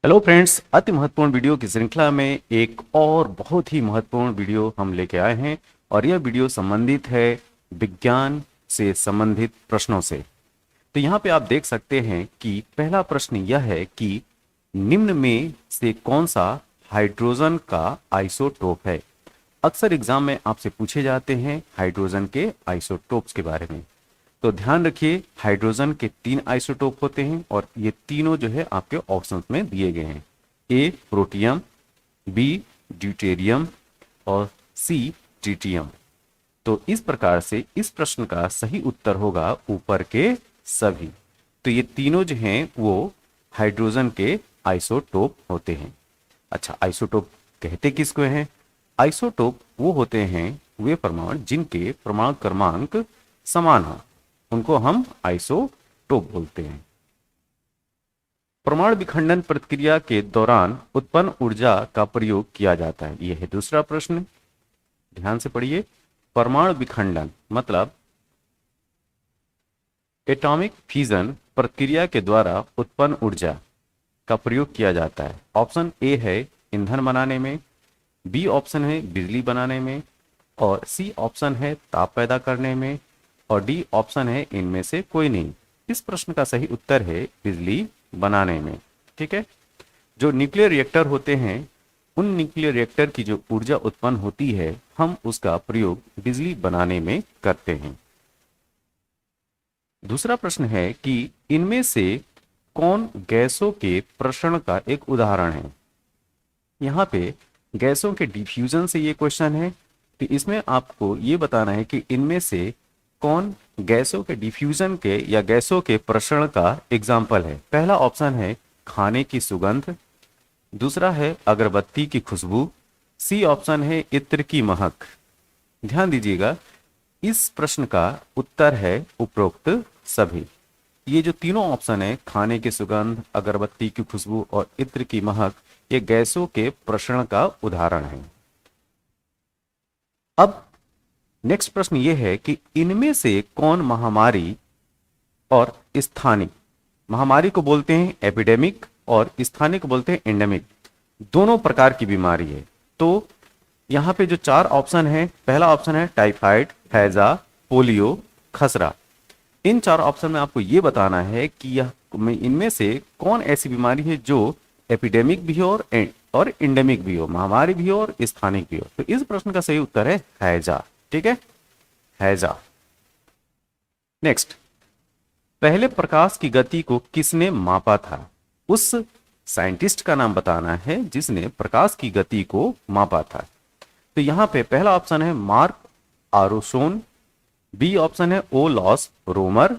Hello friends, अति महत्वपूर्ण video की श्रृंखला में एक और बहुत ही महत्वपूर्ण वीडियो हम लेके आए हैं और यह वीडियो संबंधित है विज्ञान से संबंधित प्रश्नों से। तो यहाँ पे आप देख सकते हैं कि पहला प्रश्न यह है कि निम्न में से कौन सा हाइड्रोजन का आइसोटोप है। अक्सर एग्जाम में आपसे पूछे जाते हैं हाइड्रोजन के आइसोटोप्स के बारे में। तो ध्यान रखिए, हाइड्रोजन के 3 आइसोटोप होते हैं और ये तीनों जो है आपके ऑप्शंस में दिए गए हैं। ए प्रोटियम, बी ड्यूटेरियम और सी ट्रिटियम। तो इस प्रकार से इस प्रश्न का सही उत्तर होगा ऊपर के सभी। तो ये तीनों जो हैं वो हाइड्रोजन के आइसोटोप होते हैं। अच्छा, आइसोटोप कहते किसको हैं? आइसोटोप वो होते हैं वे परमाणु जिनके परमाणु क्रमांक समान हो, उनको हम आइसोटोप बोलते हैं। परमाणु विखंडन प्रक्रिया के दौरान उत्पन्न ऊर्जा का प्रयोग किया जाता है। यह है दूसरा प्रश्न, ध्यान से पढ़िए। परमाणु विखंडन मतलब एटॉमिक फ्यूजन प्रक्रिया के द्वारा उत्पन्न ऊर्जा का प्रयोग किया जाता है। ऑप्शन ए है ईंधन बनाने में, बी ऑप्शन है बिजली बनाने में और सी ऑप्शन है ताप पैदा करने में और डी ऑप्शन है इनमें से कोई नहीं। इस प्रश्न का सही उत्तर है बिजली बनाने में। ठीक है, जो न्यूक्लियर रिएक्टर होते हैं उन न्यूक्लियर रिएक्टर की जो ऊर्जा उत्पन्न होती है हम उसका प्रयोग बिजली बनाने में करते हैं। दूसरा प्रश्न है कि इनमें से कौन गैसों के प्रसरण का एक उदाहरण है। यहाँ पे गैसों के डिफ्यूजन से ये क्वेश्चन है, तो इसमें आपको ये बताना है कि इनमें से कौन गैसों के डिफ्यूजन के या गैसों के प्रसरण का एग्जाम्पल है। पहला ऑप्शन है खाने की सुगंध, दूसरा है अगरबत्ती की खुशबू, सी ऑप्शन है इत्र की महक। ध्यान दीजिएगा, इस प्रश्न का उत्तर है उपरोक्त सभी। ये जो तीनों ऑप्शन है खाने की सुगंध, अगरबत्ती की खुशबू और इत्र की महक, ये गैसों के प्रसरण का उदाहरण है। अब नेक्स्ट प्रश्न ये है कि इनमें से कौन महामारी और स्थानिक, महामारी को बोलते हैं एपिडेमिक और स्थानिक को बोलते हैं एंडेमिक, दोनों प्रकार की बीमारी है। तो यहाँ पे जो 4 ऑप्शन है, पहला ऑप्शन है टाइफाइड, हैजा, पोलियो, खसरा। इन 4 ऑप्शन में आपको ये बताना है कि यह इनमें से कौन ऐसी बीमारी है जो एपिडेमिक भी हो और एंडेमिक भी हो, महामारी भी हो और स्थानिक भी हो। तो इस प्रश्न का सही उत्तर है हैजा। ठीक है, हैजा। नेक्स्ट, पहले प्रकाश की गति को किसने मापा था? उस साइंटिस्ट का नाम बताना है जिसने प्रकाश की गति को मापा था। तो यहां पे पहला ऑप्शन है मार्क आरोसोन, बी ऑप्शन है ओलॉस रोमर,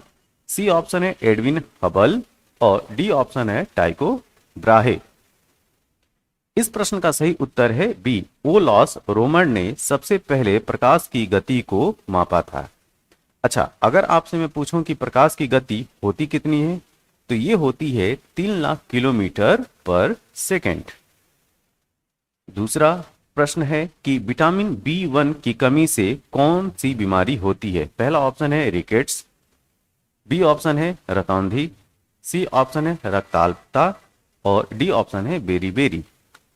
सी ऑप्शन है एडविन हबल और डी ऑप्शन है टाइको ब्राहे। इस प्रश्न का सही उत्तर है बी, ओलॉस रोमर ने सबसे पहले प्रकाश की गति को मापा था। अच्छा, अगर आपसे मैं पूछूं कि प्रकाश की गति होती कितनी है, तो ये होती है 3 लाख किलोमीटर पर सेकेंड। दूसरा प्रश्न है कि विटामिन B1 की कमी से कौन सी बीमारी होती है। पहला ऑप्शन है रिकेट्स, बी ऑप्शन है रतौंधी, सी ऑप्शन है रक्ताल्पता और डी ऑप्शन है बेरी-बेरी।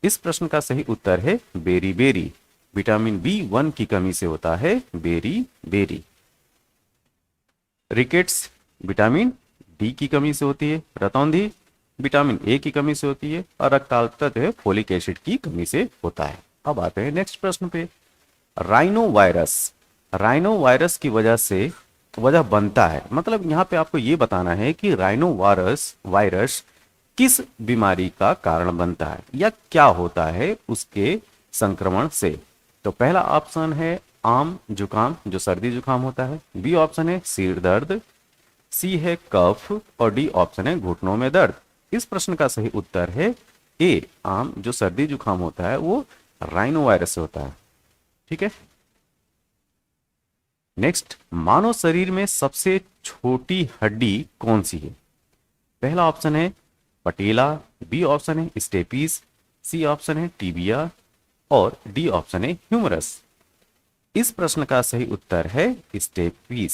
इस प्रश्न का सही उत्तर है बेरी-बेरी। विटामिन B1 की कमी से होता है बेरी-बेरी। रिकेट्स विटामिन डी की कमी से होती है, रतौंधी विटामिन ए की कमी से होती है और रक्ताल्पता जो है फोलिक एसिड की कमी से होता है। अब आते हैं नेक्स्ट प्रश्न पे। राइनो वायरस की वजह बनता है, मतलब यहाँ पे आपको ये बताना है कि राइनो वायरस किस बीमारी का कारण बनता है या क्या होता है उसके संक्रमण से। तो पहला ऑप्शन है आम जुकाम, जो सर्दी जुकाम होता है, बी ऑप्शन है सिर दर्द, सी है कफ और डी ऑप्शन है घुटनों में दर्द। इस प्रश्न का सही उत्तर है ए, आम जो सर्दी जुकाम होता है वो राइनो वायरस से होता है। ठीक है, नेक्स्ट, मानव शरीर में सबसे छोटी हड्डी कौन सी है? पहला ऑप्शन है पटेला, बी ऑप्शन है स्टेपीज, सी ऑप्शन है टीबिया और डी ऑप्शन है ह्यूमरस। इस प्रश्न का सही उत्तर है स्टेपीज।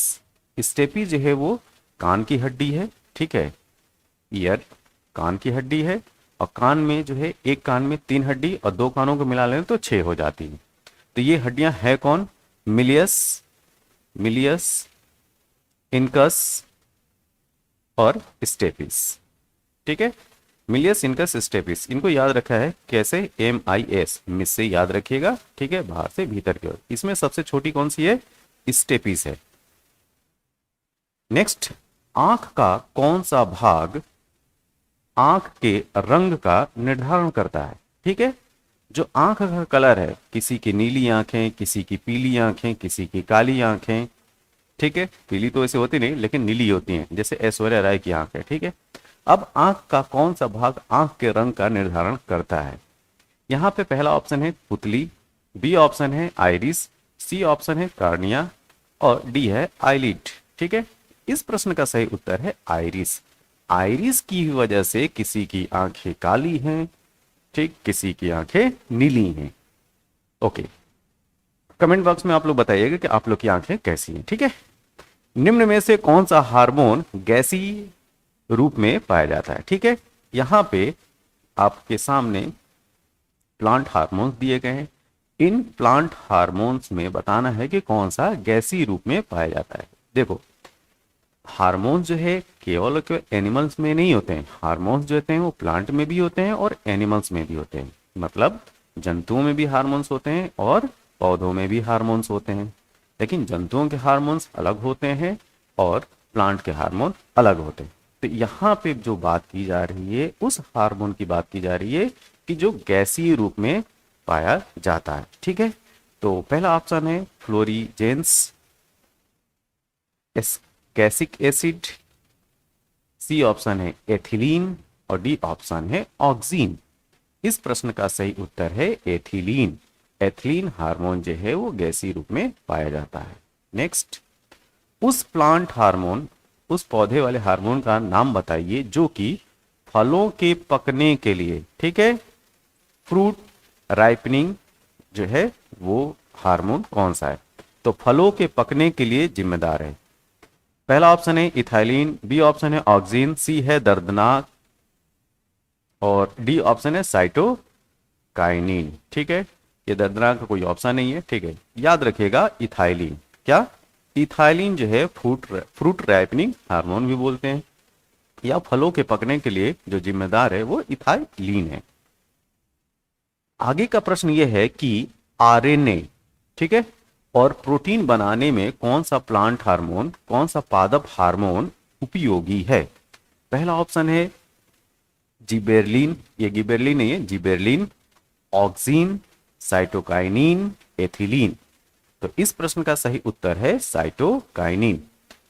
स्टेपीज जो है वो कान की हड्डी है। ठीक है, ईयर कान की हड्डी है और कान में जो है एक कान में 3 हड्डी और 2 कानों को मिला लें तो 6 हो जाती है। तो ये हड्डियां है कौन? मिलियस, मिलियस, इनकस और स्टेपिस। ठीक है, मिलियस, इनकस, स्टेपिस, इनको याद रखा है कैसे? MIS, मिस से याद रखिएगा। ठीक है, बाहर से भीतर की ओर। इसमें सबसे छोटी कौन सी है? स्टेपिस है। नेक्स्ट, आंख का कौन सा भाग आंख के रंग का निर्धारण करता है? ठीक है, जो आंख का कलर है, किसी की नीली आंखें, किसी की पीली आंखें, किसी की काली आंखें। ठीक है, पीली तो ऐसे होती नहीं लेकिन नीली होती हैं, जैसे ऐश्वर्या राय की आंख है। ठीक है, अब आंख का कौन सा भाग आंख के रंग का निर्धारण करता है? यहां पे पहला ऑप्शन है पुतली, बी ऑप्शन है आइरिस, सी ऑप्शन है कार्निया और डी है आईलिड। ठीक है, इस प्रश्न का सही उत्तर है आइरिस। आइरिस की वजह से किसी की आंखें काली हैं, ठीक, किसी की आंखें नीली हैं। ओके, कमेंट बॉक्स में आप लोग बताइएगा कि आप लोग की आंखें कैसी हैं। ठीक है, निम्न में से कौन सा हार्मोन गैसीय रूप में पाया जाता है? ठीक है, यहां पे आपके सामने प्लांट हार्मोन्स दिए गए हैं। इन प्लांट हार्मोन्स में बताना है कि कौन सा गैसीय रूप में पाया जाता है। देखो, हार्मोन्स जो है केवल एनिमल्स में नहीं होते हैं। हार्मोन्स जो होते हैं वो प्लांट में भी होते हैं और एनिमल्स में भी होते हैं। मतलब जंतुओं में भी हार्मोन्स होते हैं और पौधों में भी हार्मोन्स होते हैं। लेकिन जंतुओं के हार्मोन्स अलग होते हैं और प्लांट के हार्मोन अलग होते हैं। तो यहाँ पे जो बात की जा रही है उस हार्मोन की बात की जा रही है कि जो गैसीय रूप में पाया जाता है। ठीक है, तो पहला ऑप्शन है फ्लोरीजेंस, कैसिक एसिड, सी ऑप्शन है एथिलीन और डी ऑप्शन है ऑक्सीन। इस प्रश्न का सही उत्तर है एथिलीन। एथिलीन हार्मोन जो है वो गैसीय रूप में पाया जाता है। नेक्स्ट, उस प्लांट हार्मोन, उस पौधे वाले हार्मोन का नाम बताइए जो कि फलों के पकने के लिए, ठीक है, फ्रूट राइपनिंग जो है वो हार्मोन कौन सा है? तो फलों के पकने के लिए जिम्मेदार है। पहला ऑप्शन है इथाइलिन, बी ऑप्शन है ऑक्सीन, सी है दर्दनाक और डी ऑप्शन है साइटोकाइनिन। ठीक है, ये दर्दनाक का कोई ऑप्शन नहीं है। ठीक है, याद रखिएगा इथाइलिन। क्या? इथाइलिन जो है फ्रूट राइपनिंग हार्मोन भी बोलते हैं, या फलों के पकने के लिए जो जिम्मेदार है वो इथाइलिन है। आगे का प्रश्न ये है कि आरएनए, ठीक है, और प्रोटीन बनाने में कौन सा प्लांट हार्मोन, कौन सा पादप हार्मोन उपयोगी है? पहला ऑप्शन है जिबेरलिन, ये गिबेरलिन नहीं है, जिबेरलिन, ऑक्सीन, साइटोकाइनिन, एथिलीन। तो इस प्रश्न का सही उत्तर है साइटोकाइनिन।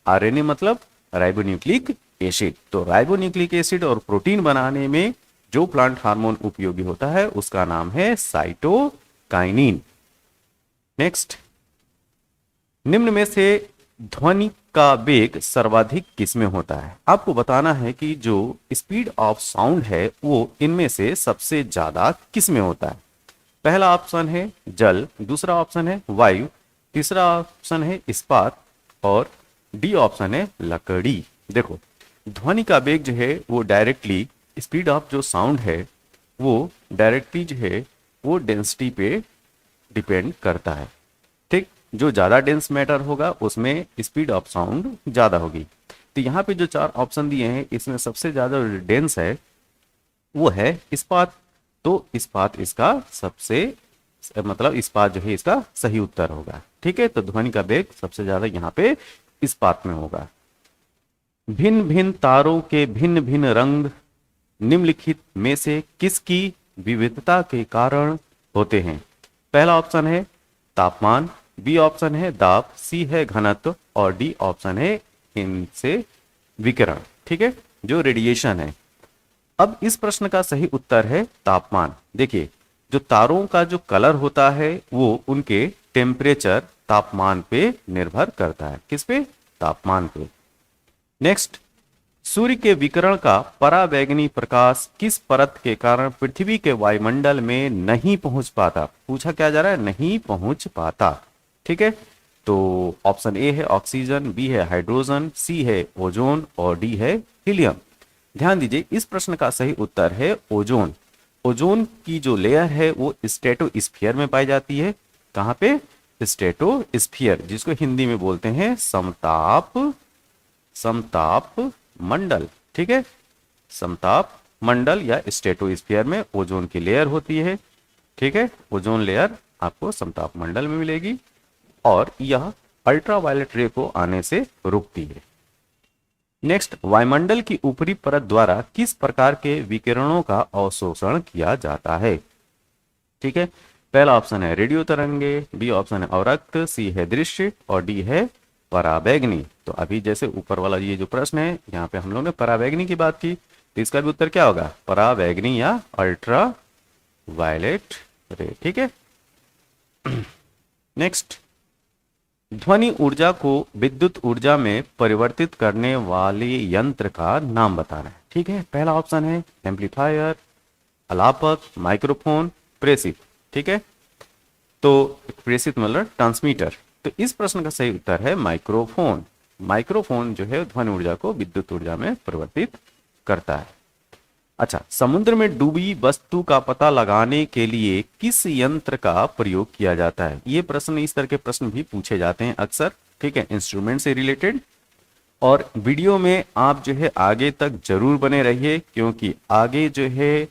आरएनए मतलब राइबोन्यूक्लिक एसिड। तो राइबोन्यूक्लिक एसिड और प्रोटीन बनाने में जो प्लांट हार्मोन उपयोगी होता है उसका नाम है साइटोकाइनिन। नेक्स्ट, निम्न में से ध्वनि का वेग सर्वाधिक किसमें होता है? आपको बताना है कि जो स्पीड ऑफ साउंड है वो इनमें से सबसे ज्यादा किसमें होता है? पहला ऑप्शन है जल, दूसरा ऑप्शन है वायु, तीसरा ऑप्शन है इस्पात और डी ऑप्शन है लकड़ी। देखो, ध्वनि का वेग जो है वो डायरेक्टली, स्पीड ऑफ जो साउंड है वो डायरेक्टली जो है वो डेंसिटी पे डिपेंड करता है। ठीक, जो ज्यादा डेंस मैटर होगा उसमें स्पीड ऑफ साउंड ज्यादा होगी। तो यहाँ पे जो 4 ऑप्शन दिए हैं इसमें सबसे ज्यादा डेंस है वो है इस्पात। तो इस्पात इसका सबसे, मतलब इस्पात जो है इसका सही उत्तर होगा। ठीक है, तो ध्वनि का वेग सबसे ज्यादा यहाँ पे इस्पात में होगा। भिन्न भिन्न तारों के भिन्न भिन्न रंग निम्नलिखित में से किसकी विविधता के कारण होते हैं? पहला ऑप्शन है तापमान, बी ऑप्शन है दाब, सी है घनत्व और डी ऑप्शन है इनसे विकिरण। ठीक है, जो रेडिएशन है। अब इस प्रश्न का सही उत्तर है तापमान। देखिए, जो तारों का जो कलर होता है वो उनके टेम्परेचर, तापमान पे निर्भर करता है। किस पे? तापमान पे। नेक्स्ट, सूर्य के विकिरण का पराबैंगनी प्रकाश किस परत के कारण पृथ्वी के वायुमंडल में नहीं पहुंच पाता? पूछा क्या जा रहा है? नहीं पहुंच पाता। ठीक है, तो ऑप्शन ए है ऑक्सीजन, बी है हाइड्रोजन, सी है ओजोन और डी है हीलियम। ध्यान दीजिए, इस प्रश्न का सही उत्तर है ओजोन। ओजोन की जो लेयर है वो स्ट्रेटोस्फीयर में पाई जाती है। कहां पे? स्ट्रेटोस्फीयर, जिसको हिंदी में बोलते हैं समताप, समताप मंडल। ठीक है, समताप मंडल या स्ट्रेटोस्फीयर में ओजोन की लेयर होती है। ठीक है, ओजोन लेयर आपको समताप मंडल में मिलेगी और यह अल्ट्रावायलेट रे को आने से रोकती है। नेक्स्ट, वायुमंडल की ऊपरी परत द्वारा किस प्रकार के विकिरणों का अवशोषण किया जाता है? ठीक है, पहला ऑप्शन है रेडियो तरंगे, बी ऑप्शन है अवरक्त, सी है दृश्य और डी है पराबैंगनी। तो अभी जैसे ऊपर वाला ये जो प्रश्न है, यहाँ पे हम लोग ने पराबैंगनी की बात की, तो इसका भी उत्तर क्या होगा? पराबैंगनी या अल्ट्रा वायलेट रे। ठीक है, नेक्स्ट, ध्वनि ऊर्जा को विद्युत ऊर्जा में परिवर्तित करने वाले यंत्र का नाम बताना है। ठीक है, पहला ऑप्शन है एम्पलीफायर, अलापक, माइक्रोफोन, प्रेषित। ठीक है, तो प्रेषित मतलब ट्रांसमीटर। तो इस प्रश्न का सही उत्तर है माइक्रोफोन। माइक्रोफोन जो है ध्वनि ऊर्जा को विद्युत ऊर्जा में परिवर्तित करता है। अच्छा, समुद्र में डूबी वस्तु का पता लगाने के लिए किस यंत्र का प्रयोग किया जाता है? ये प्रश्न, इस तरह के प्रश्न भी पूछे जाते हैं अक्सर। ठीक है, इंस्ट्रूमेंट से रिलेटेड। और वीडियो में आप जो है आगे तक जरूर बने रहिए, क्योंकि आगे जो है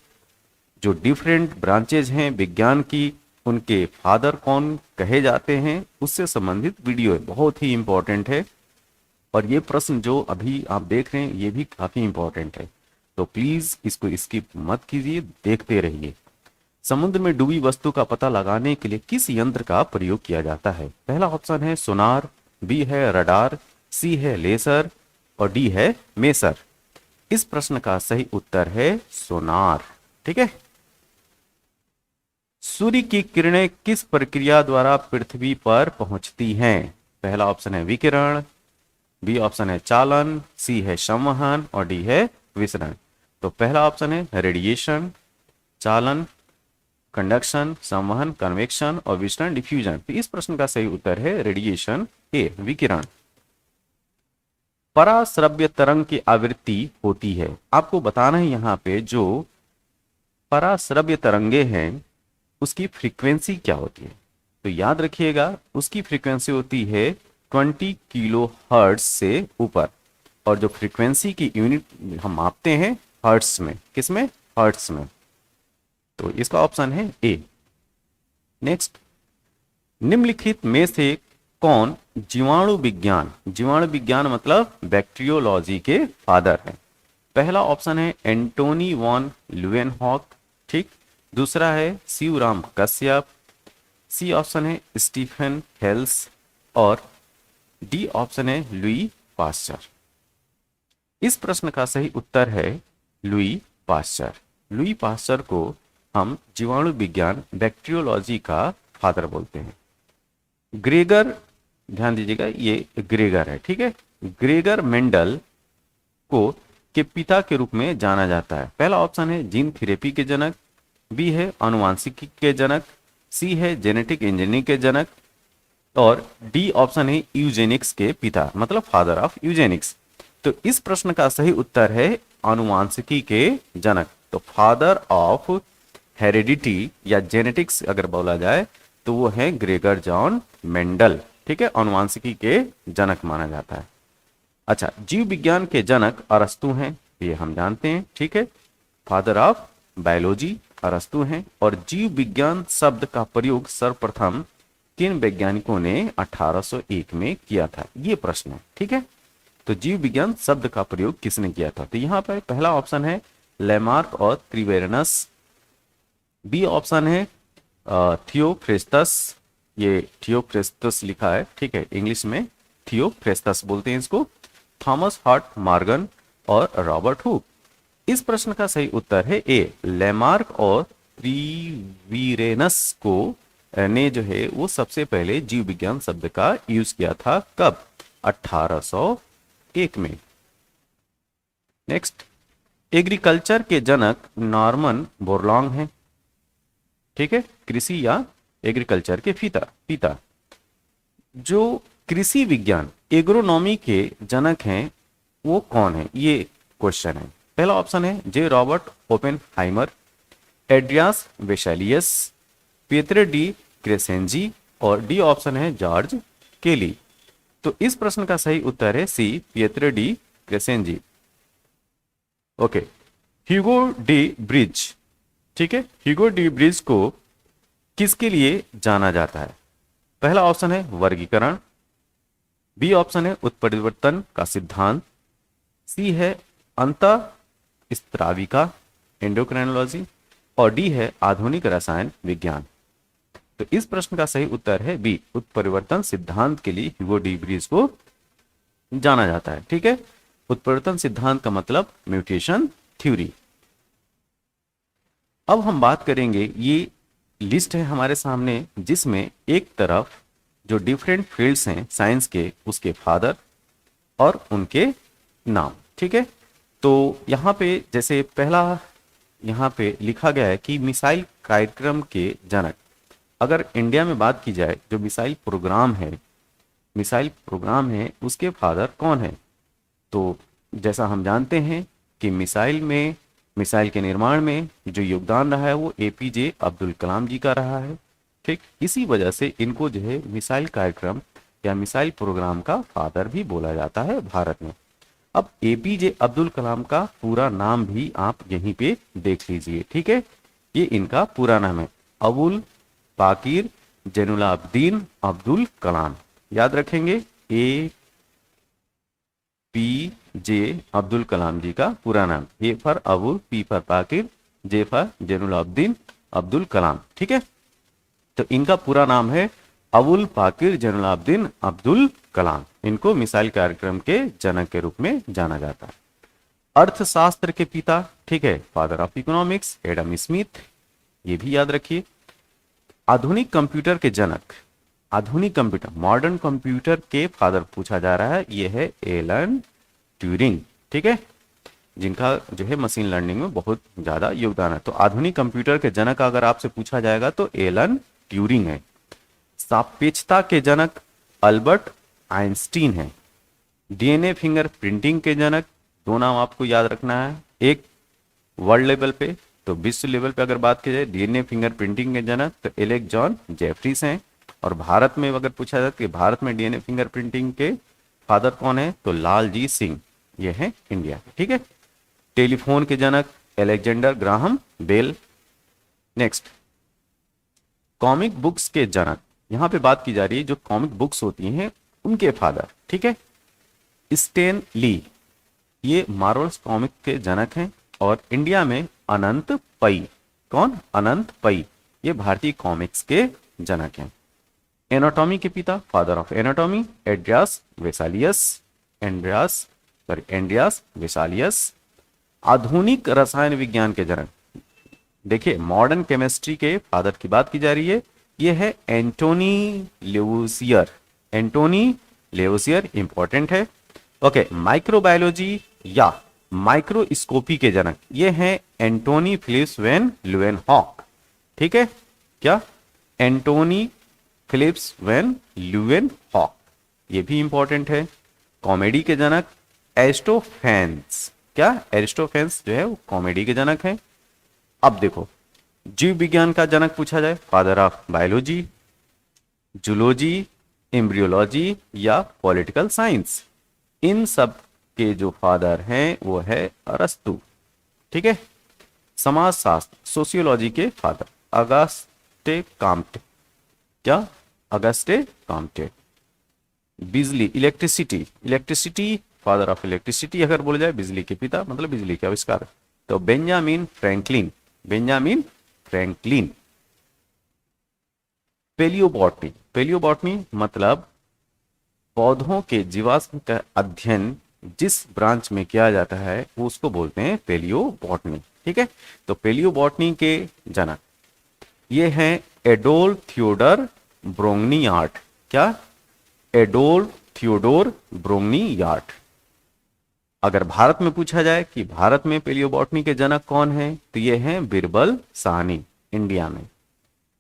जो डिफरेंट ब्रांचेज हैं विज्ञान की, उनके फादर कौन कहे जाते हैं, उससे संबंधित वीडियो है, बहुत ही इंपॉर्टेंट है। और ये प्रश्न जो अभी आप देख रहे हैं ये भी काफी इंपॉर्टेंट है, तो प्लीज इसको स्किप मत कीजिए, देखते रहिए। समुद्र में डूबी वस्तु का पता लगाने के लिए किस यंत्र का प्रयोग किया जाता है? पहला ऑप्शन है सोनार, बी है रडार, सी है लेसर और डी है मेसर। इस प्रश्न का सही उत्तर है सोनार। ठीक है, सूर्य की किरणें किस प्रक्रिया द्वारा पृथ्वी पर पहुंचती हैं? पहला ऑप्शन है विकिरण, बी ऑप्शन है चालन, सी है संवहन और डी है विसरण। तो पहला ऑप्शन है रेडिएशन, चालन कंडक्शन, संवहन कन्वेक्शन और विसरण डिफ्यूजन। तो इस प्रश्न का सही उत्तर है रेडिएशन, ए विकिरण। पराश्रव्य तरंग की आवृत्ति होती है, आपको बताना है यहाँ पे जो पराश्रव्य तरंगे हैं उसकी फ्रीक्वेंसी क्या होती है? तो याद रखिएगा, उसकी फ्रीक्वेंसी होती है 20 किलो हर्ट्ज से ऊपर, और जो फ्रीक्वेंसी की यूनिट हम मापते हैं हर्ट्ज में। किसमें? हर्ट्ज में। तो इसका ऑप्शन है ए। नेक्स्ट, निम्नलिखित में से कौन जीवाणु विज्ञान, जीवाणु विज्ञान मतलब बैक्टीरियोलॉजी के फादर है? पहला ऑप्शन है एंटोनी वॉन ल्यूवेनहॉक। ठीक, दूसरा है शिवराम कश्यप, सी ऑप्शन है स्टीफन हेल्स और डी ऑप्शन है लुई पास्चर। इस प्रश्न का सही उत्तर है लुई पास्चर। लुई पास्चर को हम जीवाणु विज्ञान बैक्टीरियोलॉजी का फादर बोलते हैं। ग्रेगर, ध्यान दीजिएगा ये ग्रेगर है। ठीक है, ग्रेगर मेंडल को के पिता के रूप में जाना जाता है। पहला ऑप्शन है जीन थेरेपी के जनक, बी है आनुवांशिकी के जनक, सी है जेनेटिक इंजीनियरिंग के जनक और डी ऑप्शन है यूजेनिक्स के पिता, मतलब फादर ऑफ यूजेनिक्स। तो इस प्रश्न का सही उत्तर है आनुवांशिकी के जनक। तो फादर ऑफ हेरिडिटी या जेनेटिक्स अगर बोला जाए तो वो है ग्रेगर जॉन मेंडल। ठीक है, आनुवांशिकी के जनक माना जाता है। अच्छा, जीव विज्ञान के जनक अरस्तु हैं, ये हम जानते हैं। ठीक है, फादर ऑफ बायोलॉजी अरस्तु हैं। और जीव विज्ञान शब्द का प्रयोग सर्वप्रथम किन वैज्ञानिकों ने 1801 में किया था? ये प्रश्न है। ठीक है, तो जीव विज्ञान शब्द का प्रयोग किसने किया था? तो यहां पर पहला ऑप्शन है लेमार्क और त्रिवेरनस, बी ऑप्शन है थियोफ्रेस्टस, ये थियोफ्रेस्टस लिखा है। ठीक है, इंग्लिश में थियोफ्रेस्टस बोलते हैं इसको, थॉमस हार्ट मॉर्गन और रॉबर्ट हुक। इस प्रश्न का सही उत्तर है ए लेमार्क और त्रिवेरेनस को ने जो है वो सबसे पहले जीव विज्ञान शब्द का यूज किया था। कब? 1801 में। नेक्स्ट, एग्रीकल्चर के जनक नॉर्मन बोरलॉन्ग हैं। ठीक है, कृषि या एग्रीकल्चर के पिता। जो कृषि विज्ञान एग्रोनॉमी के जनक हैं वो कौन है? ये क्वेश्चन है। पहला ऑप्शन है जे रॉबर्ट ओपेनहाइमर, एड्रियास वेसालियस, पिएत्रे डी क्रेसेंजी, और डी ऑप्शन है जॉर्ज केली। तो इस प्रश्न का सही उत्तर है C, Pietro de Crescenzi. Okay, Hugo de Vries, ठीक है, ह्यूगो डी ब्रिज को किसके लिए जाना जाता है? पहला ऑप्शन है वर्गीकरण, बी ऑप्शन है उत्परिवर्तन का सिद्धांत, सी है अंतः स्त्राविका एंडोक्राइनोलॉजी, और डी है आधुनिक रसायन विज्ञान। तो इस प्रश्न का सही उत्तर है बी, उत्परिवर्तन सिद्धांत के लिए ह्यूगो डी ब्रिज को जाना जाता है। ठीक है, उत्परिवर्तन सिद्धांत का मतलब म्यूटेशन थ्योरी। अब हम बात करेंगे, ये लिस्ट है हमारे सामने जिसमें एक तरफ जो डिफरेंट फील्ड्स हैं साइंस के, उसके फादर और उनके नाम। ठीक है, तो यहाँ पे जैसे पहला यहाँ पे लिखा गया है कि मिसाइल कार्यक्रम के जनक। अगर इंडिया में बात की जाए, जो मिसाइल प्रोग्राम है उसके फादर कौन है? तो जैसा हम जानते हैं कि मिसाइल के निर्माण में जो योगदान रहा है वो एपीजे अब्दुल कलाम जी का रहा है। ठीक, इसी वजह से इनको जो है मिसाइल कार्यक्रम या मिसाइल प्रोग्राम का फादर भी बोला जाता है भारत में। अब एपीजे अब्दुल कलाम का पूरा नाम भी आप यहीं पे देख लीजिए। ठीक है, ये इनका पूरा नाम है अबुल पाकिर जैनुलाब्दीन अब्दुल कलाम। याद रखेंगे, ए पी जे अब्दुल कलाम जी का पूरा नाम, A for Abul, P for Pakir, J for Jainulabdeen Abdul Kalam. ठीक है, तो इनका पूरा नाम है अबुल पाकिर जैनुलाब्दीन अब्दुल कलाम। इनको मिसाइल कार्यक्रम के जनक के रूप में जाना जाता है। अर्थशास्त्र के पिता, ठीक है, father of economics Adam Smith, ये भी याद रखिए। आधुनिक कंप्यूटर के जनक, आधुनिक कंप्यूटर मॉडर्न कंप्यूटर के फादर पूछा जा रहा है, ये है एलन ट्यूरिंग। ठीक है, जिनका जो है मशीन लर्निंग में बहुत ज्यादा योगदान है। तो आधुनिक कंप्यूटर के जनक अगर आपसे पूछा जाएगा तो एलन ट्यूरिंग है। सापेक्षता के जनक अल्बर्ट आइंस्टीन है। डीएनए फिंगर प्रिंटिंग के जनक, दो नाम आपको याद रखना है, एक वर्ल्ड लेवल पे, तो विश्व लेवल पे अगर बात की जाए डीएनए फिंगर प्रिंटिंग के जनक तो एलेक्स जॉन जेफरीस हैं। और भारत में अगर पूछा जाए कि भारत में डीएनए फिंगर प्रिंटिंग के फादर कौन है, तो लालजी सिंह, ये है इंडिया के। ठीक है, टेलीफोन के जनक Alexander Graham Bell. Next, comic books के जनक, यहां पे बात की जा रही है जो कॉमिक बुक्स होती हैं उनके फादर। ठीक है, स्टैन ली, ये मार्वल्स कॉमिक के जनक हैं। और इंडिया में अनंत पै, कौन? अनंत पै, ये भारतीय कॉमिक्स के जनक हैं। एनाटॉमी के पिता, father of anatomy Andreas Vesalius. आधुनिक रसायन विज्ञान के जनक, देखिए मॉडर्न केमिस्ट्री के फादर की बात की जा रही है, ये है Antony Lavoisier. Antony Lavoisier important है। ओके, माइक्रोबायोलॉजी या माइक्रोस्कोपी के जनक, ये हैं एंटोनी फिलिप्स वैन ल्यूवेनहॉक। ठीक है, क्या? एंटोनी फिलिप्स वैन ल्यूवेनहॉक, ये भी इंपॉर्टेंट है। कॉमेडी के जनक एरिस्टोफेन्स, क्या? एरिस्टोफेन्स जो है वो कॉमेडी के जनक हैं। अब देखो, जीव विज्ञान का जनक पूछा जाए, father of biology, zoology, embryology या पॉलिटिकल साइंस, इन सब के जो फादर हैं वो है अरस्तु। ठीक है, समाजशास्त्र सोशियोलॉजी के फादर अगस्टे काम्टे, क्या? अगस्टे काम्टे। बिजली इलेक्ट्रिसिटी फादर ऑफ इलेक्ट्रिसिटी अगर बोला जाए, बिजली के पिता मतलब बिजली के आविष्कार, तो बेंजामिन फ्रैंकलिन। पेलियोबॉटनी मतलब पौधों के जीवाश्म का अध्ययन जिस ब्रांच में किया जाता है वो उसको बोलते हैं पेलियोबॉटनी। ठीक है, तो पेलियोबॉटनी के जनक ये हैं एडोल्फ थियोडर ब्रोंगनियार्ट। क्या? Adolphe Theodore Brongniart. अगर भारत में पूछा जाए कि भारत में पेलियोबॉटनी के जनक कौन है, तो ये हैं बिरबल साहनी इंडिया में।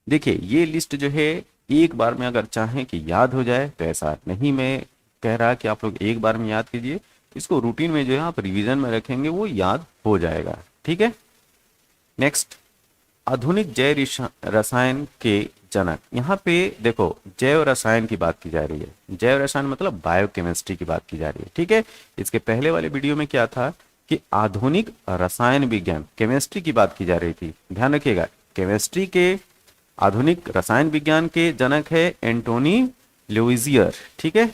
देखिए ये लिस्ट जो है एक बार में अगर चाहें कि याद हो जाए तो ऐसा नहीं, मैं कह रहा कि आप लोग एक बार में याद कीजिए, इसको रूटीन में जो है आप रिवीजन में रखेंगे वो याद हो जाएगा। ठीक है। नेक्स्ट, आधुनिक रसायन के जनक। यहाँ पे देखो जैव रसायन की बात की जा रही है। जैव रसायन मतलब बायोकेमिस्ट्री की बात की जा रही है। ठीक है। इसके पहले वाले वीडियो में क्या था कि आधुनिक रसायन विज्ञान केमिस्ट्री की बात की जा रही थी। ध्यान रखिएगा, केमिस्ट्री के आधुनिक रसायन विज्ञान के जनक है एंटोनी लुइजियर। ठीक है।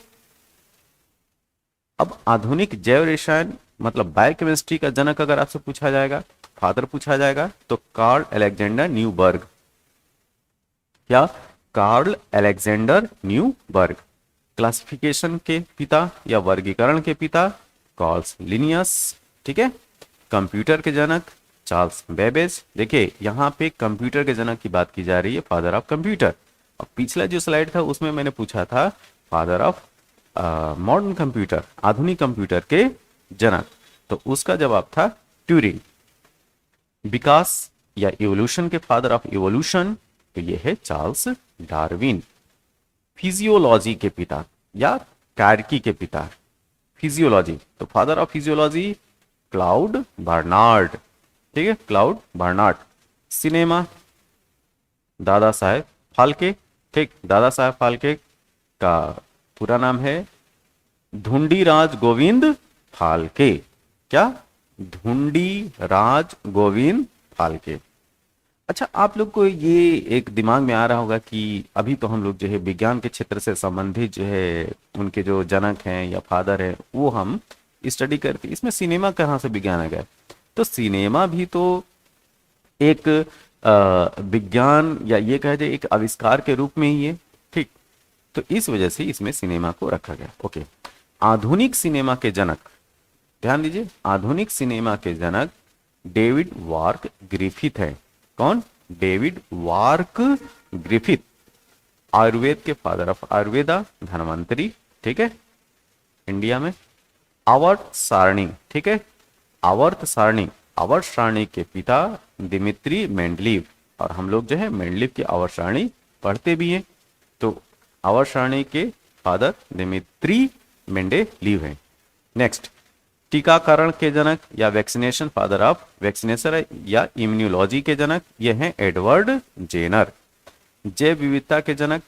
अब आधुनिक जैव रसायन मतलब बायोकेमिस्ट्री का जनक अगर आपसे पूछा जाएगा, फादर पूछा जाएगा, तो कार्ल अलेक्जेंडर न्यूबर्ग। क्या? Carl Alexander Neuberg. क्लासिफिकेशन के पिता या वर्गीकरण के पिता कार्ल्स लिनियस। ठीक है। कंप्यूटर के जनक चार्ल्स बेबेज। देखिए यहां पे कंप्यूटर के जनक की बात की जा रही है, फादर ऑफ कंप्यूटर। और पिछला जो स्लाइड था उसमें मैंने पूछा था फादर ऑफ मॉडर्न कंप्यूटर, आधुनिक कंप्यूटर के जनक, तो उसका जवाब था ट्यूरिंग। विकास या इवोल्यूशन के फादर ऑफ इवोल्यूशन, तो ये है चार्ल्स डार्विन। फिजियोलॉजी के पिता या कार्की के पिता, फिजियोलॉजी, तो father of physiology Claude Bernard. ठीक है, cloud Bernard. Cinema Dada Saheb Phalke. ठीक, दादा साहेब फाल्के का पूरा नाम है धुंडीराज गोविंद फाल्के। क्या? धुंडीराज गोविंद फाल्के। अच्छा, आप लोग को ये एक दिमाग में आ रहा होगा कि अभी तो हम लोग जो है विज्ञान के क्षेत्र से संबंधित जो है उनके जो जनक हैं या फादर हैं वो हम स्टडी करते, इसमें सिनेमा कहाँ से विज्ञान आ गया? तो सिनेमा भी तो एक विज्ञान या ये कहा जाए एक आविष्कार के रूप में ही है। ठीक, तो इस वजह से इसमें सिनेमा को रखा गया। ओके। आधुनिक सिनेमा के जनक, ध्यान दीजिए, आधुनिक सिनेमा के जनक डेविड वार्क ग्रिफिथ है। कौन? डेविड वार्क ग्रिफिथ। आयुर्वेद के फादर ऑफ आयुर्वेदा, धन्वंतरी। ठीक है, इंडिया में। आवर्त सारणी। ठीक है, आवर्त सारणी, आवर्त सारणी के पिता दिमित्री मेंडलीव। और हम लोग जो है मेंडलीव की आवर्त सारणी पढ़ते भी हैं, तो आवर्त सारणी के फादर दिमित्री मेंडेलीव है। नेक्स्ट, टीकाकरण के जनक या वैक्सीनेशन, फादर ऑफ वैक्सीनेशन या इम्यूनोलॉजी के जनक, ये हैं एडवर्ड जेनर। जैव विविधता के जनक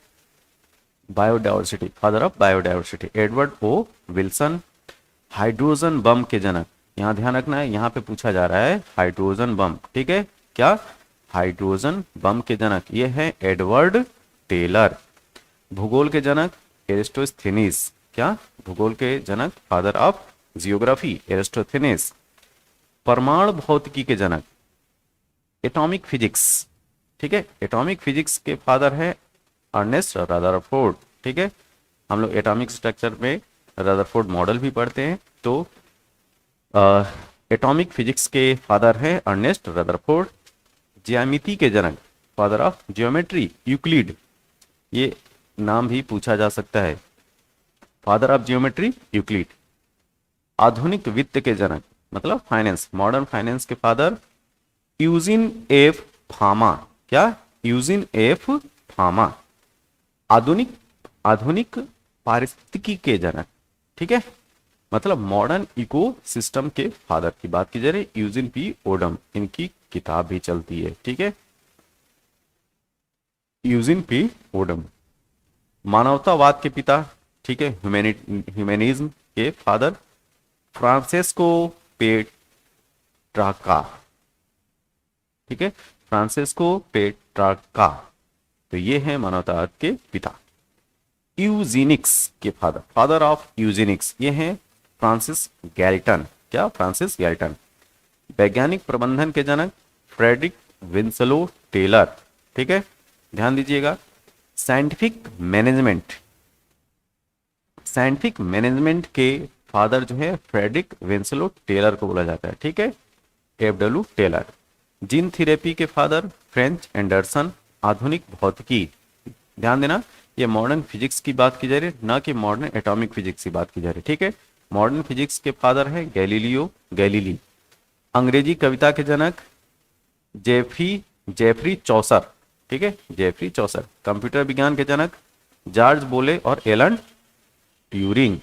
biodiversity, father of biodiversity Edward O Wilson. Hydrogen bomb के जनक, यहां ध्यान रखना है, यहां पे पूछा जा रहा है हाइड्रोजन बम। ठीक है, क्या? हाइड्रोजन बम के जनक ये है एडवर्ड टेलर। भूगोल के जनक एरिस्टोस्थेनीज। क्या? भूगोल के जनक फादर ऑफ जियोग्राफी एरिस्टोथेनेस। परमाणु भौतिकी के जनक एटॉमिक फिजिक्स। ठीक है, एटॉमिक फिजिक्स के फादर है अर्नेस्ट रदरफोर्ड। ठीक है, हम लोग एटॉमिक स्ट्रक्चर में रदरफोर्ड मॉडल भी पढ़ते हैं, तो एटॉमिक फिजिक्स के फादर है अर्नेस्ट रदरफोर्ड। ज्यामिति के जनक, फादर ऑफ जियोमेट्री यूक्लिड, ये नाम भी पूछा जा सकता है, फादर ऑफ जियोमेट्री यूक्लिड। आधुनिक वित्त के जनक मतलब फाइनेंस, मॉडर्न फाइनेंस के फादर यूजिन एफ फामा। क्या? Eugene F Fama. आधुनिक पारिस्थितिकी के जनक, ठीक है, मतलब मॉडर्न इकोसिस्टम के फादर की बात की जा रही है, यूजिन पी ओडम, इनकी किताब भी चलती है। ठीक है, यूजिन पी ओडम। मानवतावाद के पिता, ठीक है, ह्यूमैनिज्म के फादर फ्रांसेस्को पेट्राका। ठीक है, फ्रांसेस्को पेट्राका, तो ये है मानवतावाद के पिता। यूजेनिक्स के फादर, फादर ऑफ यूजेनिक्स, ये हैं फ्रांसिस गैल्टन। क्या? Francis Galton. वैज्ञानिक प्रबंधन के जनक फ्रेडरिक विंसलो टेलर। ठीक है, ध्यान दीजिएगा। साइंटिफिक मैनेजमेंट के फादर जो है फ्रेडरिक विंसलो टेलर को बोला जाता है। ठीक है, एफडब्ल्यू टेलर। जीन थेरेपी के फादर फ्रेंच एंडरसन। आधुनिक भौतिकी, ध्यान देना, ये मॉडर्न फिजिक्स की बात की जा रही है, ना कि मॉडर्न एटॉमिक फिजिक्स की बात की जा रही है। ठीक है, मॉडर्न फिजिक्स के फादर है गैलीलियो गैलीली। अंग्रेजी कविता के जनक जेफरी चौसर। ठीक है, जेफरी चौसर। कंप्यूटर विज्ञान के जनक जॉर्ज बोले और एलन ट्यूरिंग।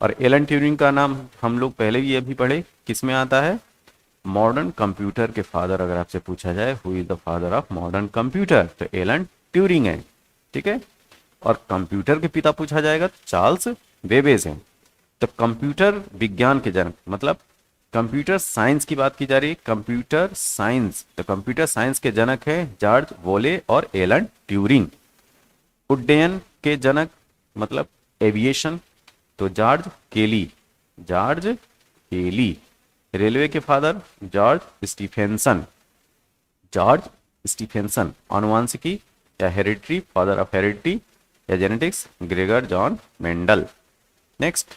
और एलन ट्यूरिंग का नाम हम लोग पहले भी अभी पढ़े, किस में आता है, मॉडर्न कंप्यूटर के फादर। अगर आपसे पूछा जाए who is the father of modern computer, तो एलन ट्यूरिंग है, ठीक है। और कंप्यूटर के पिता पूछा जाएगा तो चार्ल्स बेबेज हैं। तो कंप्यूटर विज्ञान के जनक, मतलब कंप्यूटर साइंस की बात की जा रही है, कंप्यूटर साइंस, तो कंप्यूटर साइंस के जनक है जॉर्ज वोले और एलन ट्यूरिंग। उड्डयन के जनक मतलब एविएशन, तो जॉर्ज केली, जॉर्ज केली। रेलवे के father George Stephenson, George Stephenson. आनुवांशिकी या हेरिडिटी, फादर ऑफ हेरिडिटी या genetics, Gregor John Mendel. Next,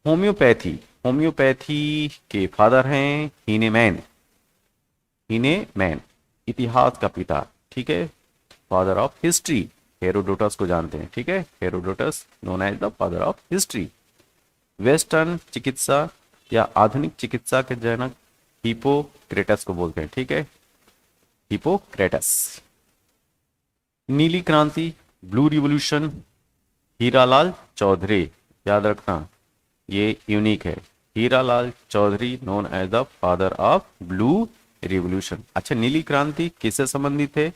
homeopathy, homeopathy के फादर हैं हीनेमैन, हीनेमैन इतिहास का पिता, ठीक है। फादर ऑफ हिस्ट्री, हेरोडोटस को जानते हैं, ठीक है, Herodotus known as the father of history. Western चिकित्सा या आधुनिक चिकित्सा के जनक हिपोक्रेटस को बोलते हैं, ठीक है, हिपोक्रेटस। नीली क्रांति, ब्लू रिवॉल्यूशन, हीरालाल चौधरी, याद रखना ये यूनिक है, Hiralal Chaudhary known as the father of blue revolution. अच्छा, नीली क्रांति किससे संबंधित है,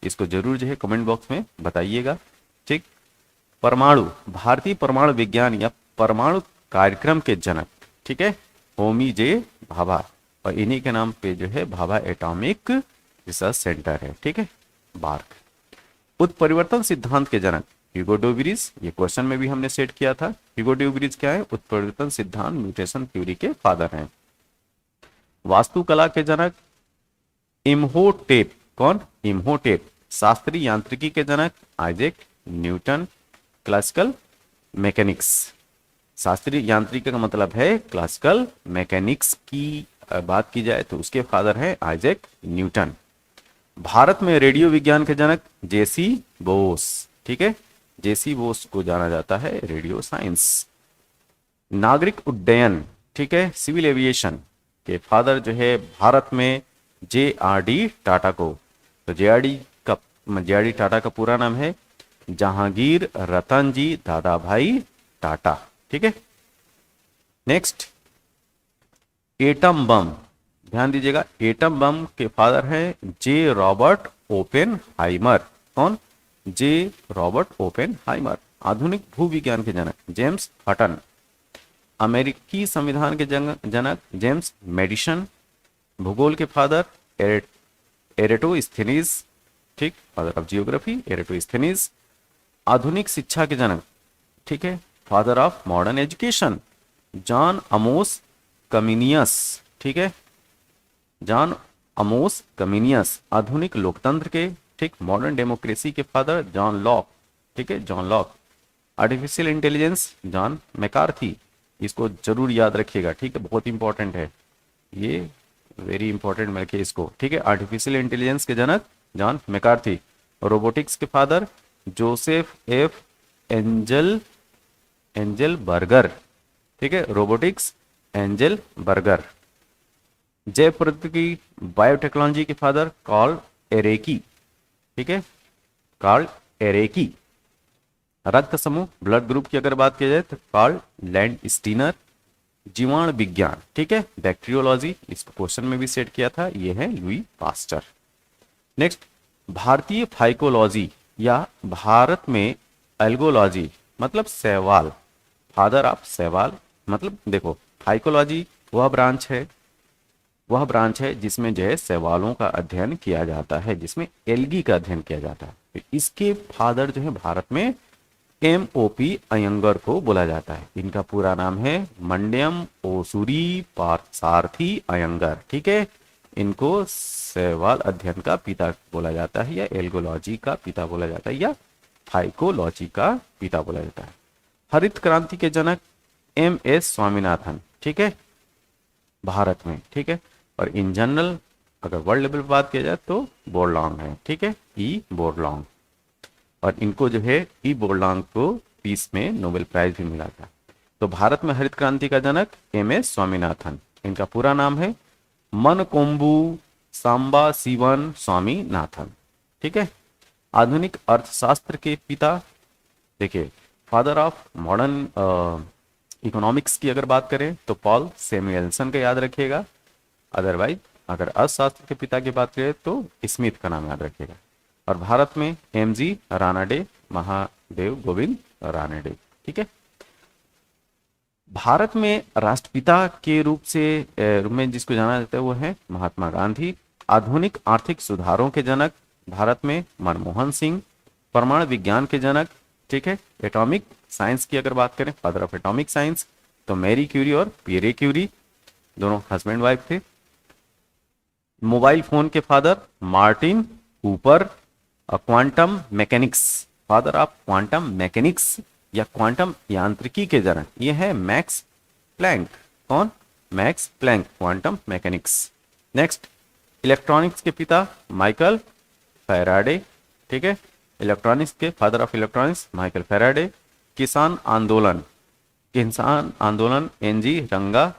इसको जरूर जो है कमेंट बॉक्स में बताइएगा, ठीक। परमाणु, भारतीय परमाणु विज्ञान या परमाणु कार्यक्रम के जनक, ठीक है, होमी जे भाभा, और इन्हीं के नाम पे जो है भाभा एटॉमिक रिसर्च सेंटर है, ठीक है, बार्क। उत्परिवर्तन सिद्धांत के जनक ह्यूगो डुबेरिज, ये क्वेश्चन में भी हमने सेट किया था। ह्यूगो डुबेरिज क्या है, उत्परिवर्तन सिद्धांत म्यूटेशन थ्योरी के फादर हैं। वास्तुकला के जनक इम्होटेप, कौन, इम्होटेप। शास्त्रीय यांत्रिकी के जनक आइजैक न्यूटन। क्लासिकल मैकेनिक्स, शास्त्रीय यांत्रिकी का मतलब है क्लासिकल मैकेनिक्स की बात की जाए तो उसके फादर है आइजैक न्यूटन। भारत में रेडियो विज्ञान के जनक जेसी बोस, ठीक है, जेसी बोस को जाना जाता है रेडियो साइंस। नागरिक उड्डयन, ठीक है, सिविल एविएशन के फादर जो है भारत में JRD टाटा को, तो JRD टाटा का पूरा नाम है जहांगीर रतन जी दादाभाई टाटा, ठीक है। नेक्स्ट, एटम बम, ध्यान दीजिएगा, एटम बम के फादर हैं जे रॉबर्ट ओपेनहाइमर, कौन, जे रॉबर्ट ओपेनहाइमर। आधुनिक भूविज्ञान के जनक जेम्स हटन। अमेरिकी संविधान के जनक जेम्स मेडिसन। भूगोल के फादर एरेटोस्थेनीज, ठीक, फादर ऑफ जियोग्राफी एरेटोस्थेनीज। आधुनिक शिक्षा के जनक, ठीक है, father of modern education John Amos Comenius, ठीक है, जॉन अमोस कमिनियस। आधुनिक लोकतंत्र के, ठीक, मॉडर्न डेमोक्रेसी के फादर जॉन लॉक, ठीक है, John Locke. Artificial intelligence John McCarthy, इसको जरूर याद रखिएगा, ठीक है, बहुत इंपॉर्टेंट है ये, वेरी इंपॉर्टेंट मैं रखिए इसको, ठीक है। आर्टिफिशियल इंटेलिजेंस के जनक जॉन मैकार्थी। रोबोटिक्स के father Joseph F angel burger, ठीक है, रोबोटिक्स एंजल बर्गर। जैव प्रौद्योगिकी बायोटेक्नोलॉजी के फादर कार्ल एरेकी, ठीक है, कार्ल एरेकी। रक्त समूह ब्लड ग्रुप की अगर बात की जाए तो कार्ल लैंड स्टीनर। जीवाणु विज्ञान, ठीक है, बैक्टीरियोलॉजी, इसको क्वेश्चन में भी सेट किया था, ये है लुई पास्टर। नेक्स्ट, भारतीय फाइकोलॉजी या भारत में एल्गोलॉजी मतलब शैवाल, फादर ऑफ शैवाल। मतलब देखो, फाइकोलॉजी वह ब्रांच है जिसमें जो है शैवालों का अध्ययन किया जाता है, जिसमें एल्गी का अध्ययन किया जाता है। तो इसके फादर जो है भारत में MOP अयंगर को बोला जाता है। इनका पूरा नाम है मंड्यम ओसुरी पार्थसारथी अयंगर, ठीक है। इनको शैवाल अध्ययन का पिता बोला जाता है, या एल्गोलॉजी का पिता बोला जाता है, या फाइकोलॉजी का पिता बोला जाता है। हरित क्रांति के जनक MS स्वामीनाथन, ठीक है, भारत में, ठीक है। और इन जनरल अगर वर्ल्ड लेवल पर बात किया जाए तो बोरलॉन्ग है, ठीक है, E बोरलॉन्ग। और इनको जो है E बोरलॉन्ग को पीस में नोबेल प्राइज भी मिला था। तो भारत में हरित क्रांति का जनक MS स्वामीनाथन। इनका पूरा नाम है मनकोम्बू सांबा शिवन स्वामीनाथन, ठीक है। आधुनिक अर्थशास्त्र के पिता, देखिए, फादर ऑफ मॉडर्न इकोनॉमिक्स की अगर बात करें तो पॉल सैमुएल्सन का याद रखिएगा, अदरवाइज अगर अर्थशास्त्र के पिता की बात करें तो स्मिथ का नाम याद रखिएगा। और भारत में एमजी रानाडे, महादेव गोविंद रानाडे। ठीक है। भारत में राष्ट्रपिता के रूप में जिसको जाना जाता है वो है महात्मा गांधी। आधुनिक आर्थिक सुधारों के जनक भारत में मनमोहन सिंह। परमाणु विज्ञान के जनक, ठीक है। एटॉमिक साइंस की अगर बात करें, फादर ऑफ एटॉमिक साइंस, तो मैरी क्यूरी और पियरे क्यूरी, दोनों हस्बैंड वाइफ थे। मोबाइल फोन के father Martin Cooper. Quantum mechanics, father of quantum mechanics या क्वांटम यांत्रिकी के जनक ये है मैक्स प्लैंक। कौन? Max Planck, quantum mechanics. Next, electronics के पिता माइकल फैराडे। ठीक है, इलेक्ट्रॉनिक्स के father of electronics Michael Faraday. किसान आंदोलन एनजी रंगा।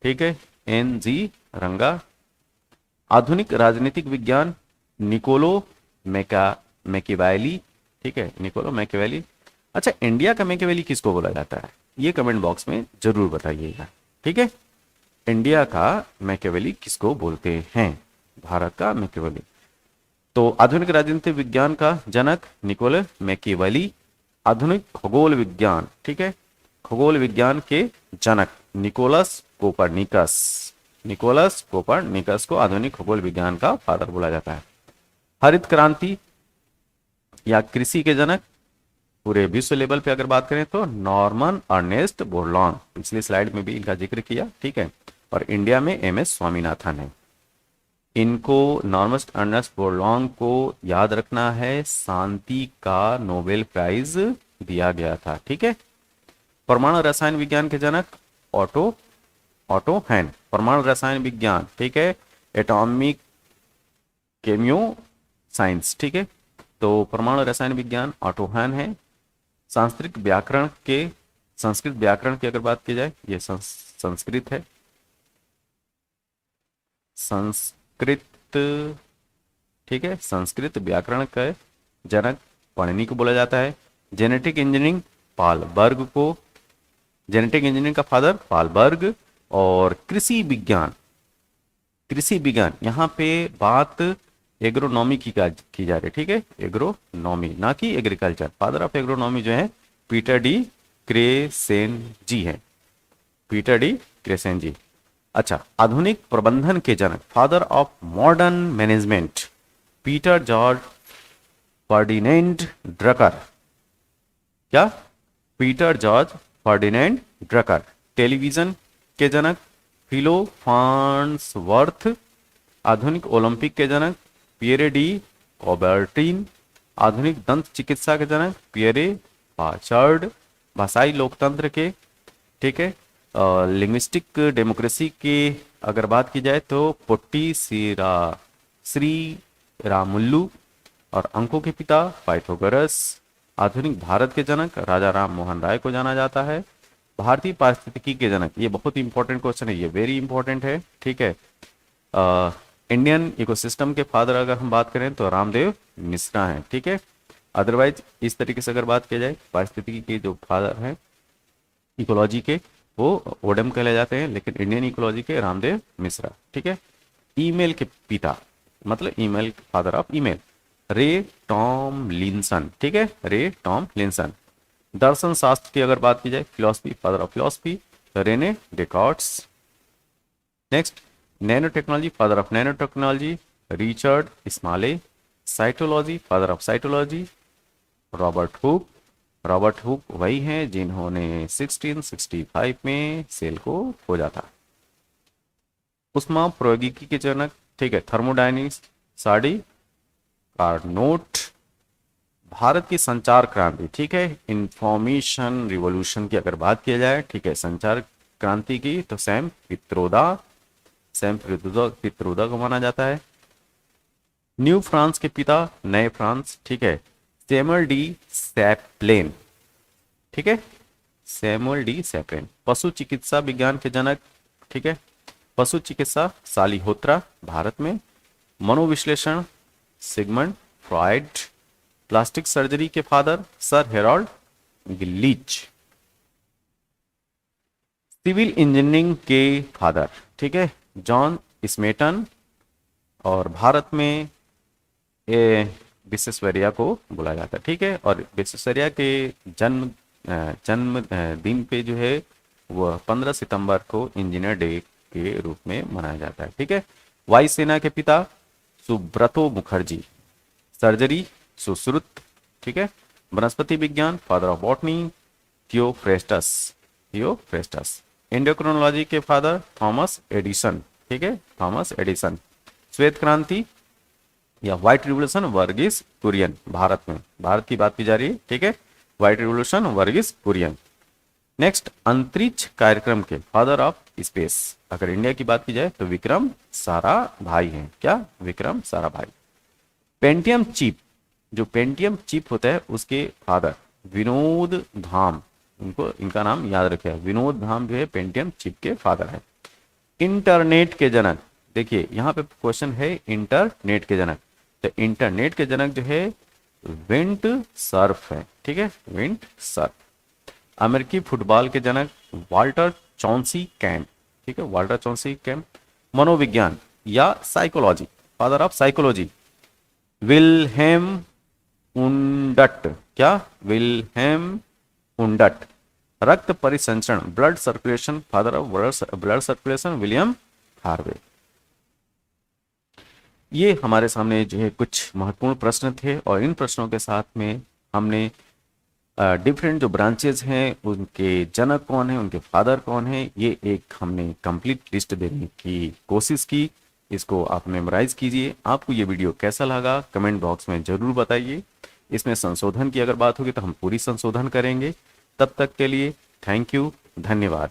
ठीक है, एनजी रंगा। आधुनिक राजनीतिक विज्ञान निकोलो मैकियावेली। ठीक है, निकोलो मैकियावेली। अच्छा, इंडिया का मैकियावेली किसको बोला जाता है ये कमेंट बॉक्स में जरूर बताइएगा। ठीक है, इंडिया का मैकियावेली किसको बोलते हैं? भारत का मैकियावेली। तो आधुनिक राजनीतिक विज्ञान का जनक निकोलो मैकियावेली। आधुनिक खगोल विज्ञान, ठीक है, खगोल विज्ञान के जनक निकोलस कोपरनिकस। निकोलस कोपरनिकस को आधुनिक खगोल विज्ञान का फादर बोला जाता है। हरित क्रांति या कृषि के जनक पूरे विश्व लेवल पे अगर बात करें तो नॉर्मन अर्नेस्ट बोरलॉन, पिछली स्लाइड में भी इनका जिक्र किया। ठीक है, और इंडिया में एमएस स्वामीनाथन है। इनको नॉर्मन अर्नेस्ट बोरलॉन को याद रखना है, शांति का नोबेल प्राइज दिया गया था। ठीक है। परमाणु रसायन विज्ञान के जनक ऑटो हैन, परमाणु रसायन विज्ञान, ठीक है, एटॉमिक केमियो साइंस। ठीक है, तो परमाणु रसायन विज्ञान ऑटो हैन है। संस्कृत व्याकरण की अगर बात की जाए, ये संस्कृत है, संस्कृत। ठीक है, संस्कृत व्याकरण का जनक पाणिनि को बोला जाता है। जेनेटिक इंजीनियरिंग पालबर्ग को, जेनेटिक इंजीनियरिंग का फादर पालबर्ग। और कृषि विज्ञान यहाँ पे बात एग्रोनॉमी की जा रही है। ठीक है, एग्रोनॉमी ना कि एग्रीकल्चर। फादर ऑफ एग्रोनॉमी जो है पीटर डी क्रेसेन जी है, पीटर डी क्रेसेन जी। अच्छा, आधुनिक प्रबंधन के जनक father of modern management Peter George Ferdinand Drucker. क्या? Peter George Ferdinand Drucker. Television के जनक फिलो फार्न्सवर्थ। आधुनिक ओलंपिक के जनक पियरे डी कॉबर्टिन। आधुनिक दंत चिकित्सा के जनक पियरे पाचार्ड। भाषाई लोकतंत्र के, ठीक है, लिंग्विस्टिक डेमोक्रेसी की अगर बात की जाए तो पोट्टी श्री रामुल्लू। और अंकों के पिता पाइथागोरस। आधुनिक भारत के जनक राजा राम मोहन राय को जाना जाता है। भारतीय पारिस्थितिकी के जनक, ये बहुत इंपॉर्टेंट क्वेश्चन है, ये वेरी इंपॉर्टेंट है। ठीक है, इंडियन इकोसिस्टम के फादर अगर हम बात करें तो रामदेव मिश्रा हैं। ठीक है, अदरवाइज इस तरीके से अगर बात की जाए, पारिस्थितिकी के जो फादर हैं इकोलॉजी के, वो ओडम कहले जाते हैं, लेकिन इंडियन इकोलॉजी के रामदेव मिश्रा। ठीक है, ईमेल के पिता, मतलब ईमेल फादर ऑफ ईमेल रे टॉमलिंसन। ठीक है, रे टॉमलिंसन। दर्शन शास्त्र की अगर बात की जाए, philosophy, father of philosophy Rene Descartes. Next, nano technology, father of nano technology Richard Smalley. Cytology, father of cytology Robert Hooke. Robert Hooke वही हैं जिन्होंने 1665 में सेल को खोजा था। उष्मा प्रौद्योगिकी के जनक, ठीक है, थर्मोडायनिक्स साडी कार्नोट। भारत की संचार क्रांति, ठीक है, इंफॉर्मेशन रिवॉल्यूशन की अगर बात किया जाए, ठीक है, संचार क्रांति की, तो सैम पित्रोदा को माना जाता है। न्यू फ्रांस के पिता, नए फ्रांस, ठीक है, सैमुअल डी सैपलेन। ठीक है, सैमुअल डी सैपलेन। पशु चिकित्सा विज्ञान के जनक, ठीक है, पशु चिकित्सा सालिहोत्रा भारत में। मनोविश्लेषण सिगमंड फ्रॉइड। प्लास्टिक सर्जरी के father sir Harold Gillies. Civil engineering के फादर, ठीक है, जॉन स्मेटन। और भारत में विश्वेश्वरैया को बुलाया जाता है, ठीक है। और विश्वेश्वरैया के जन्म दिन पे जो है वह 15 सितंबर को इंजीनियर डे के रूप में मनाया जाता है, ठीक है। वायुसेना के पिता सुब्रतो मुखर्जी। सर्जरी सुश्रुत, ठीक है। वनस्पति विज्ञान father of botany Theophrastus, Theophrastus. Endocrinology के फादर थॉमस एडिसन, ठीक है, थॉमस एडिसन। श्वेत क्रांति या व्हाइट रिवोल्यूशन वर्गीस कुरियन, भारत में, भारत की बात की जा रही है, ठीक है। White revolution Verghese Kurien. Next, अंतरिक्ष कार्यक्रम के फादर ऑफ स्पेस, अगर इंडिया की बात की जाए तो विक्रम साराभाई हैं, क्या, विक्रम साराभाई। पेंटियम चिप, जो पेंटियम चिप होता है उसके फादर विनोद धाम, उनको इनका नाम याद रखिए, विनोद धाम जो है पेंटियम चिप के फादर है। इंटरनेट के जनक, देखिए यहाँ पे क्वेश्चन है इंटरनेट के जनक, तो इंटरनेट के जनक जो है विंट सर्फ है, ठीक है, विंट सर्फ। अमेरिकी फुटबॉल के जनक वाल्टर चॉन्सी कैम्प, ठीक है, वाल्टर चॉन्सी कैम्प। मनोविज्ञान या psychology, father of psychology Wilhelm Wundt, क्या, विल्हेम उंडट। रक्त परिसंचरण blood circulation, father of blood circulation William Harvey. ये हमारे सामने जो है कुछ महत्वपूर्ण प्रश्न थे और इन प्रश्नों के साथ में हमने डिफरेंट जो ब्रांचेज हैं उनके जनक कौन है, उनके फादर कौन है, ये एक हमने कंप्लीट लिस्ट देने की कोशिश की। इसको आप मेमोराइज कीजिए। आपको ये वीडियो कैसा लगा कमेंट बॉक्स में ज़रूर बताइए। इसमें संशोधन की अगर बात होगी तो हम पूरी संशोधन करेंगे। तब तक के लिए थैंक यू, धन्यवाद।